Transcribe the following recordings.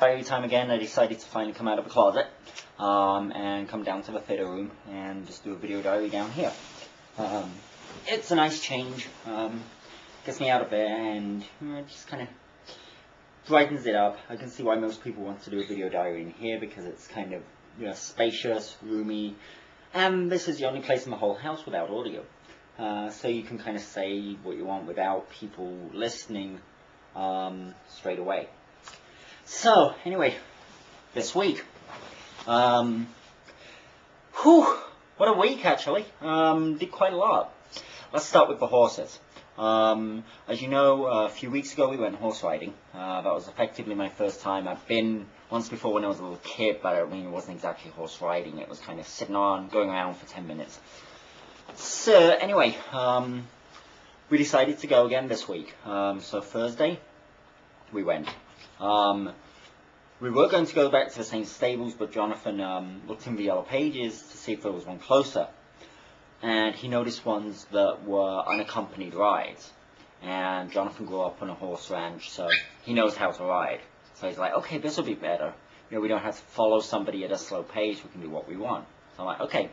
Diary time again. I decided to finally come out of the closet and come down to the theatre room and just do a video diary down here. It's a nice change. Gets me out of there and it just kind of brightens it up. I can see why most people want to do a video diary in here, because it's kind of spacious, roomy, and this is the only place in the whole house without audio. So you can kind of say what you want without people listening straight away. So, anyway, this week, what a week actually, did quite a lot. Let's start with the horses. As you know, a few weeks ago we went horse riding. That was effectively my first time. I've been once before when I was a little kid, but I mean it wasn't exactly horse riding, it was kind of sitting on, going around for 10 minutes. So, anyway, we decided to go again this week. So Thursday, we went. We were going to go back to the same stables, but Jonathan looked in the yellow pages to see if there was one closer. And he noticed ones that were unaccompanied rides. And Jonathan grew up on a horse ranch, so he knows how to ride. So he's like, okay, this will be better. You know, we don't have to follow somebody at a slow pace, we can do what we want. So I'm like, okay.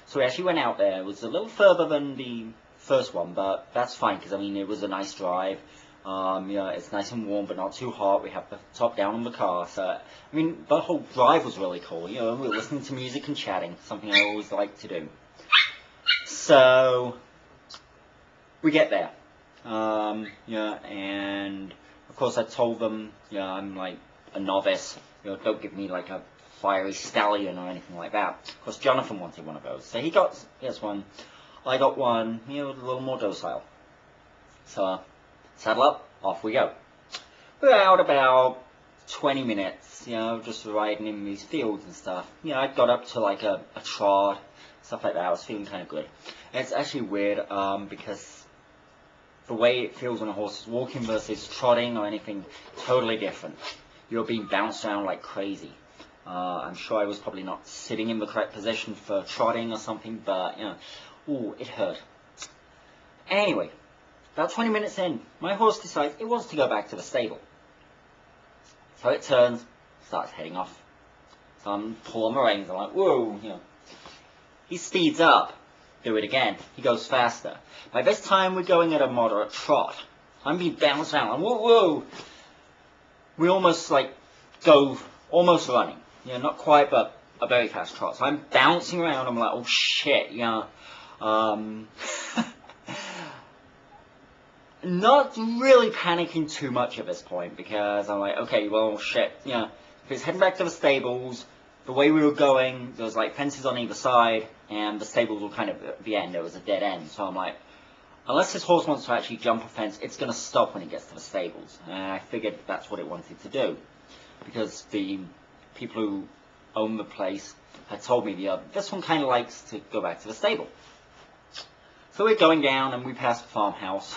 So we actually went out there. It was a little further than the first one, but that's fine, because I mean, it was a nice drive. It's nice and warm, but not too hot. We have the top down on the car, so I mean, the whole drive was really cool. You know, we were listening to music and chatting, something I always like to do. So we get there, and of course I told them, I'm like a novice. Don't give me like a fiery stallion or anything like that. Of course, Jonathan wanted one of those, so he gets one. I got one, a little more docile. So. Saddle up, off we go. We're out about 20 minutes, just riding in these fields and stuff. I got up to like a trot, stuff like that. I was feeling kind of good. And it's actually weird, because the way it feels when a horse is walking versus trotting or anything, totally different. You're being bounced around like crazy. I'm sure I was probably not sitting in the correct position for trotting or something, but, ooh, it hurt. Anyway. About 20 minutes in, my horse decides it wants to go back to the stable. So it turns, starts heading off. So I'm pulling the reins, I'm like, whoa, He speeds up, do it again, he goes faster. By this time we're going at a moderate trot. I'm being bounced around, I'm, whoa. We almost go, almost running. Not quite, but a very fast trot. So I'm bouncing around, I'm like, oh shit, Not really panicking too much at this point, because I'm like, okay, well, shit, if it's heading back to the stables, the way we were going, there was like fences on either side, and the stables were kind of at the end, there was a dead end, so I'm like, unless this horse wants to actually jump a fence, it's going to stop when it gets to the stables, and I figured that's what it wanted to do, because the people who own the place had told me this one kind of likes to go back to the stable. So we're going down and we pass the farmhouse,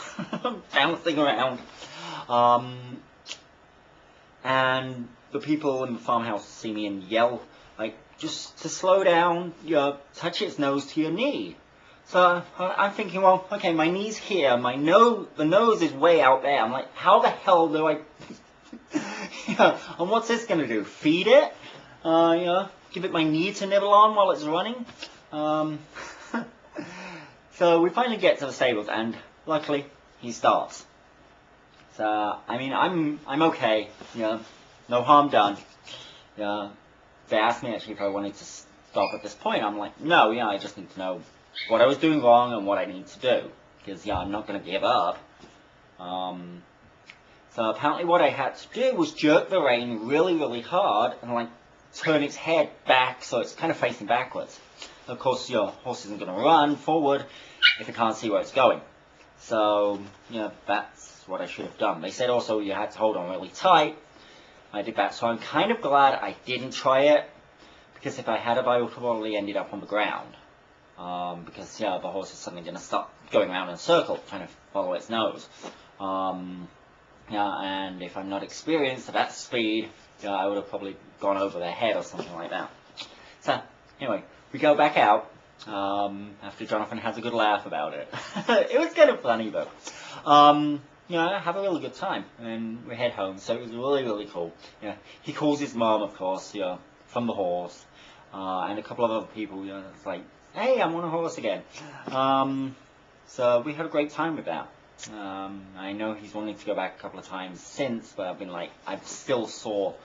bouncing around, and the people in the farmhouse see me and yell, like, just to slow down, touch its nose to your knee. So I'm thinking, well, okay, my knee's here, the nose is way out there. I'm like, how the hell do I, and what's this going to do, feed it? Give it my knee to nibble on while it's running? So we finally get to the stables, and luckily he starts. So I mean, I'm okay. No harm done. They asked me actually if I wanted to stop at this point. I'm like, no. I just need to know what I was doing wrong and what I need to do, because I'm not going to give up. So apparently what I had to do was jerk the rein really, really hard and like turn its head back so it's kind of facing backwards. Of course, your horse isn't going to run forward if it can't see where it's going. So, that's what I should have done. They said also you had to hold on really tight. I did that, so I'm kind of glad I didn't try it, because if I had it, I would have probably ended up on the ground. Because, the horse is suddenly going to start going around in a circle, trying to follow its nose. And if I'm not experienced at that speed, I would have probably gone over their head or something like that. So, anyway. We go back out, after Jonathan has a good laugh about it. It was kind of funny, though. have a really good time, and we head home. So it was really, really cool. He calls his mom, of course, from the horse, and a couple of other people. It's like, hey, I'm on a horse again. So we had a great time with that. I know he's wanted to go back a couple of times since, but I've been like, I'm still sore.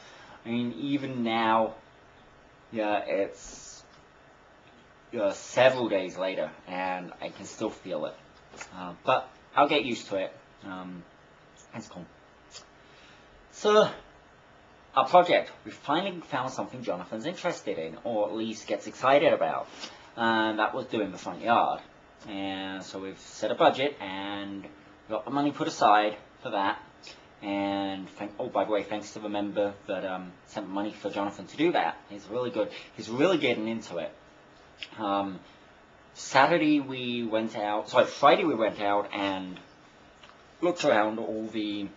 I mean, even now, it's several days later, and I can still feel it. But I'll get used to it. It's cool. So, our project. We finally found something Jonathan's interested in, or at least gets excited about. And that was doing the front yard. And so we've set a budget, and got the money put aside for that. And by the way, thanks to the member that sent money for Jonathan to do that. He's really good. He's really getting into it. Friday we went out and looked around all the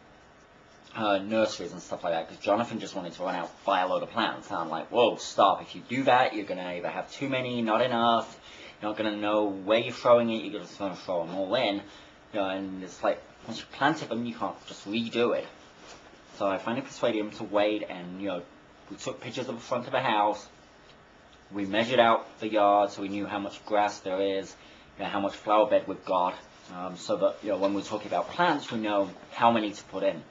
nurseries and stuff like that, because Jonathan just wanted to run out and buy a load of plants. And I'm like, whoa, stop. If you do that, you're going to either have too many, not enough, you're not going to know where you're throwing it, you're just going to throw them all in. And it's like, once you planted them, you can't just redo it. So I finally persuaded him to wait, and we took pictures of the front of the house. We measured out the yard so we knew how much grass there is, how much flower bed we've got, so that when we're talking about plants, we know how many to put in. And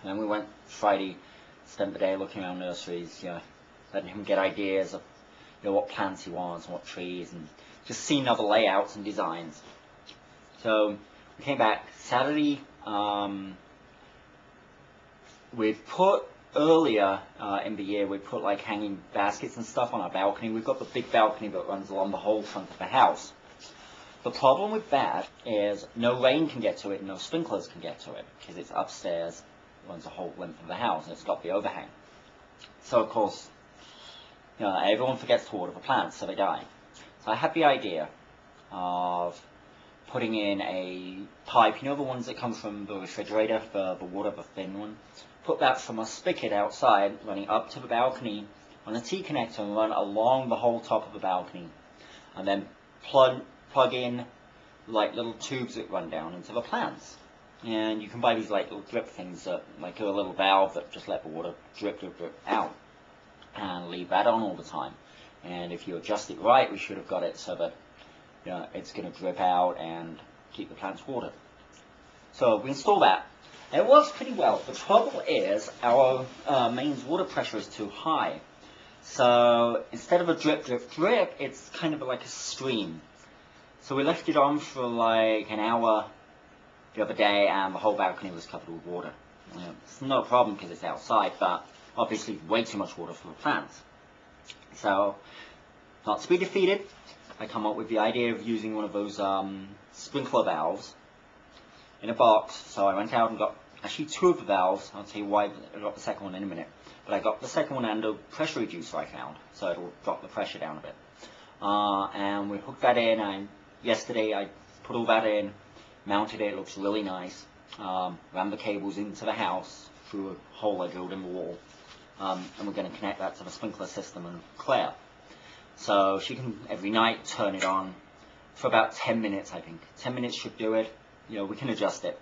then we went Friday, spent the day looking around nurseries, letting him get ideas of what plants he wants and what trees, and just seeing other layouts and designs. So we came back Saturday. We've put earlier in the year, we put like hanging baskets and stuff on our balcony. We've got the big balcony that runs along the whole front of the house. The problem with that is no rain can get to it and no sprinklers can get to it, because it's upstairs, runs the whole length of the house, and it's got the overhang. So of course, everyone forgets to water the plants, so they die. So I had the idea of putting in a pipe, the ones that come from the refrigerator, the water, the thin one. Put that from a spigot outside, running up to the balcony on a T-connector, and run along the whole top of the balcony. And then plug in like little tubes that run down into the plants. And you can buy these like little drip things that like a little valve that just let the water drip out. And leave that on all the time. And if you adjust it right, we should have got it so that it's going to drip out and keep the plants watered. So we install that. It works pretty well. The trouble is our mains water pressure is too high. So instead of a drip, drip, drip, it's kind of like a stream. So we left it on for like an hour the other day, and the whole balcony was covered with water. It's no problem because it's outside, but obviously way too much water for the plants. So, not to be defeated, I come up with the idea of using one of those sprinkler valves in a box. So I went out and got actually two of the valves. I'll tell you why I got the second one in a minute. But I got the second one and a pressure reducer I found, so it'll drop the pressure down a bit. And we hooked that in, and yesterday I put all that in, mounted it. It looks really nice. Ran the cables into the house through a hole I drilled in the wall. And we're going to connect that to the sprinkler system and Claire. So she can every night turn it on for about 10 minutes, I think. 10 minutes should do it. We can adjust it.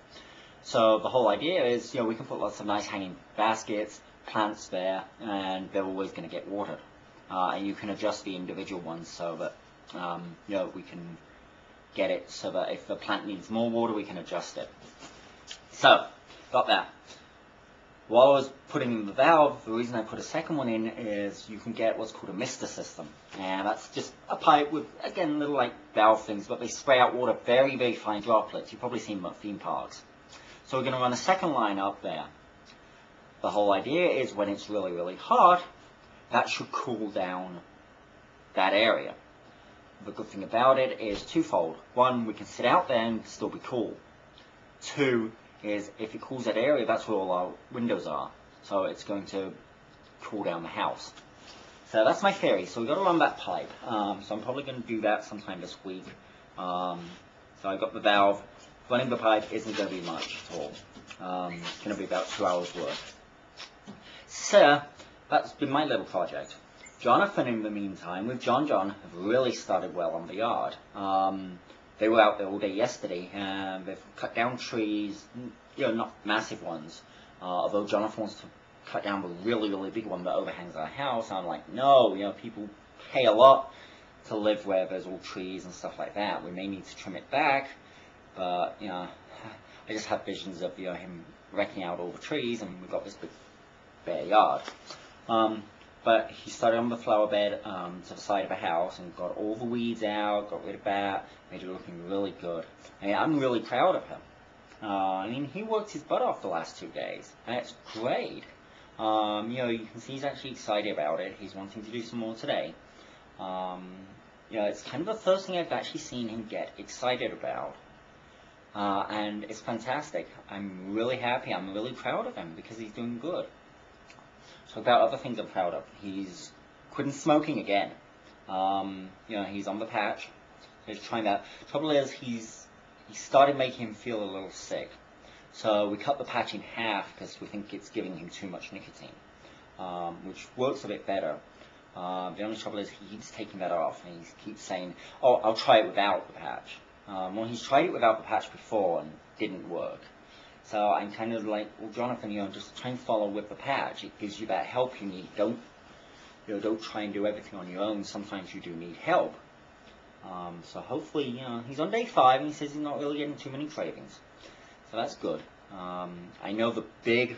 So the whole idea is, we can put lots of nice hanging baskets, plants there, and they're always going to get watered. And you can adjust the individual ones so that, we can get it so that if the plant needs more water, we can adjust it. So, got that. While I was putting in the valve, the reason I put a second one in is you can get what's called a mister system. And that's just a pipe with, again, little like valve things, but they spray out water, very, very fine droplets. You've probably seen them at theme parks. So we're going to run a second line up there. The whole idea is when it's really, really hot, that should cool down that area. The good thing about it is twofold. One, we can sit out there and still be cool. Two, is if it cools that area, that's where all our windows are. So it's going to cool down the house. So that's my theory. So we've got to run that pipe. So I'm probably going to do that sometime this week. So I got the valve. Running the pipe isn't going to be much at all. It's going to be about 2 hours worth. So that's been my little project. Jonathan, in the meantime, with John, have really started well on the yard. they were out there all day yesterday, and they've cut down trees, not massive ones. Although Jonathan wants to cut down the really, really big one that overhangs our house, I'm like, no, people pay a lot to live where there's all trees and stuff like that. We may need to trim it back, but, I just have visions of, him wrecking out all the trees, and we've got this big bare yard. But he started on the flower bed to the side of the house and got all the weeds out, got rid of that, made it looking really good. And I'm really proud of him. He worked his butt off the last 2 days, and it's great. You can see he's actually excited about it. He's wanting to do some more today. It's kind of the first thing I've actually seen him get excited about. And it's fantastic. I'm really happy. I'm really proud of him because he's doing good. So about other things I'm proud of. He's quitting smoking again. He's on the patch. He's trying that. Trouble is, he started making him feel a little sick. So we cut the patch in half because we think it's giving him too much nicotine, which works a bit better. The only trouble is he keeps taking that off, and he keeps saying, "Oh, I'll try it without the patch." Well, he's tried it without the patch before and didn't work. So I'm kind of like, well, Jonathan, just try and follow with the patch. It gives you that help you need. Don't try and do everything on your own. Sometimes you do need help. So hopefully, he's on day 5, and he says he's not really getting too many cravings. So that's good. I know the big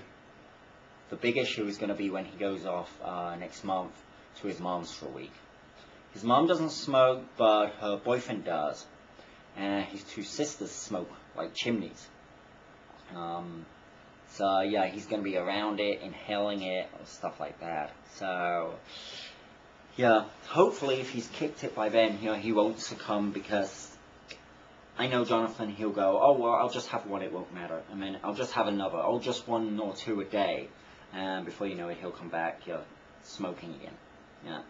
issue is going to be when he goes off next month to his mom's for a week. His mom doesn't smoke, but her boyfriend does. And his 2 sisters smoke like chimneys. So yeah, he's going to be around it, inhaling it, stuff like that. So yeah, hopefully if he's kicked it by then, he won't succumb, because I know Jonathan, he'll go, oh well, I'll just have one, it won't matter. And then I'll just have another, oh just 1 or 2 a day. And before you know it, he'll come back, smoking again. Yeah.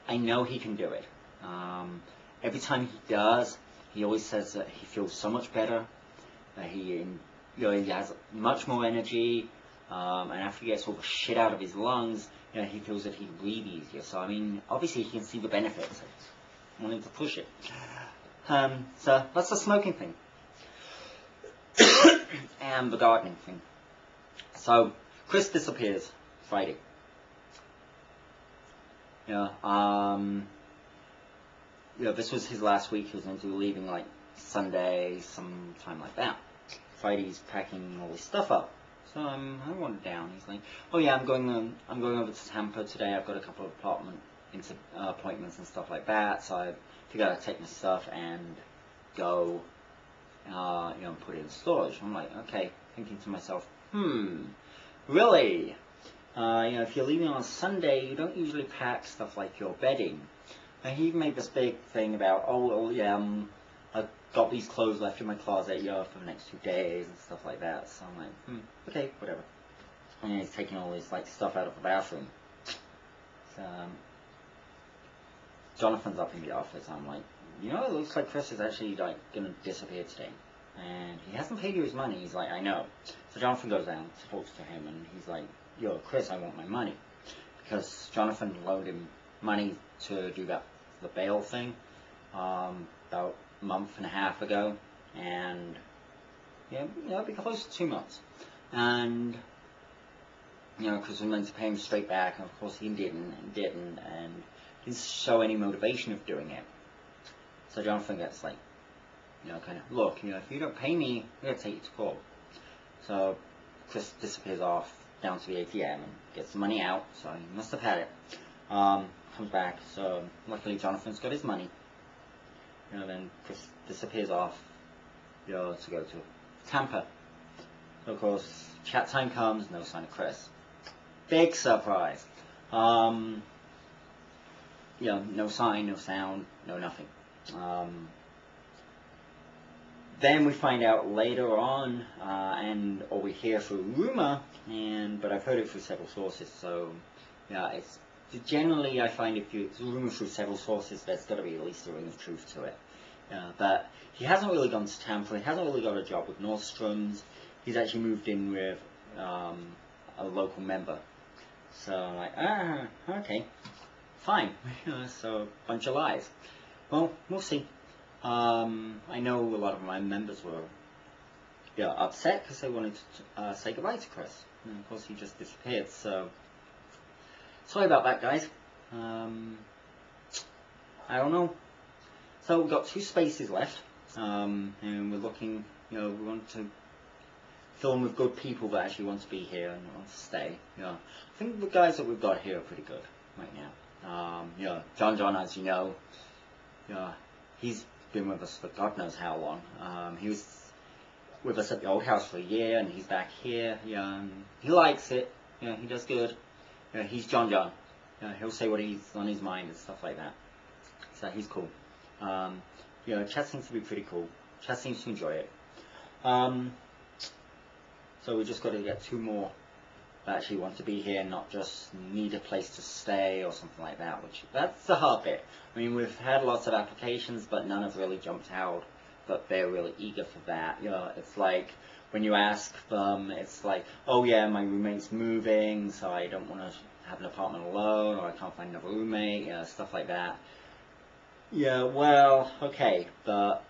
I know he can do it. Every time he does, he always says that he feels so much better, that he has much more energy, and after he gets all the shit out of his lungs, he feels that he can breathe easier. So, obviously he can see the benefits. I wanted to push it. So, that's the smoking thing. And the gardening thing. So, Chris disappears Friday. This was his last week. He was going to be leaving like Sunday, sometime like that. Friday's packing all his stuff up. So I wandered down. He's like, "Oh yeah, I'm going over to Tampa today. I've got a couple of appointments and stuff like that. So I figured I'd take my stuff and go, and put it in storage." I'm like, okay, thinking to myself, really? If you're leaving on Sunday, you don't usually pack stuff like your bedding. And he made this big thing about, I've got these clothes left in my closet, for the next 2 days and stuff like that. So I'm like, okay, whatever. And he's taking all this stuff out of the bathroom. So Jonathan's up in the office. I'm like, it looks like Chris is actually gonna disappear today, and he hasn't paid you his money. He's like, I know. So Jonathan goes down, talks to him, and he's like, Chris, I want my money, because Jonathan loaned him money to do the bail thing about a month and a half ago, and it'd be close to 2 months, and because we meant to pay him straight back, and of course he didn't and didn't show any motivation of doing it. So Jonathan gets kind of, look, if you don't pay me, I'm gonna take you to court. So Chris disappears off down to the ATM and gets the money out, so he must have had it. Comes back, so luckily Jonathan's got his money. Then Chris disappears off, to go to Tampa. So of course, chat time comes, no sign of Chris. Big surprise. No sign, no sound, no nothing. Then we find out later on, or we hear through rumor, but I've heard it through several sources, so it's generally, I find if it's a rumor through several sources, there's got to be at least a ring of truth to it. But he hasn't really gone to Tampa. He hasn't really got a job with Nordstrom's. He's actually moved in with a local member. So I'm like, okay, fine. So a bunch of lies. Well, we'll see. I know a lot of my members were upset because they wanted to say goodbye to Chris. And of course he just disappeared, so sorry about that, guys. I don't know. So we've got 2 spaces left, and we're looking, we want to fill them with good people that actually want to be here and want to stay. I think the guys that we've got here are pretty good right now. John, as you know, he's been with us for God knows how long. He was with us at the old house for a year, and he's back here. And he likes it. He does good. He's John. He'll say what he's on his mind and stuff like that. So he's cool. Chat seems to be pretty cool. Chat seems to enjoy it. So we just got to get 2 more that actually want to be here, not just need a place to stay or something like that. That's the hard bit. I mean, we've had lots of applications, but none have really jumped out. But they're really eager for that. It's like when you ask them, it's like, oh yeah, my roommate's moving, so I don't want to have an apartment alone, or I can't find another roommate, stuff like that. Yeah, well, okay, but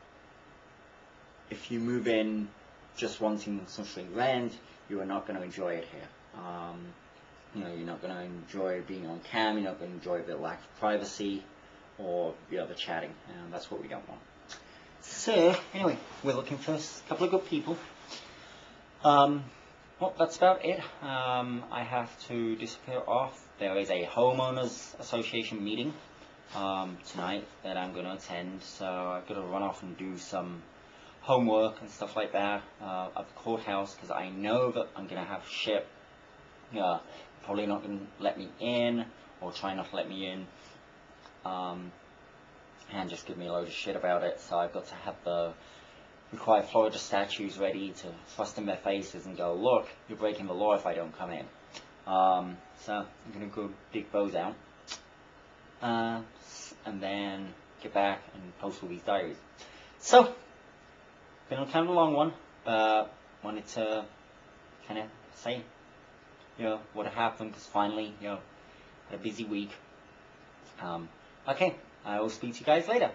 if you move in just wanting some free rent, you are not going to enjoy it here. You're not going to enjoy being on cam, you're not going to enjoy the lack of privacy, or the chatting, and that's what we don't want. So, anyway, we're looking for a couple of good people. Well, that's about it. I have to disappear off. There is a homeowners association meeting tonight that I'm going to attend, so I've got to run off and do some homework and stuff like that at the courthouse, because I know that I'm going to have shit. Probably not going to let me in, or try not to let me in, and just give me a load of shit about it. So I've got to have the required Florida statues ready to thrust in their faces and go, look, you're breaking the law if I don't come in. So I'm going to go dig those out, and then get back and post all these diaries. So, been kind of a long one, but wanted to kind of say, what happened, because finally, had a busy week. Okay, I will speak to you guys later.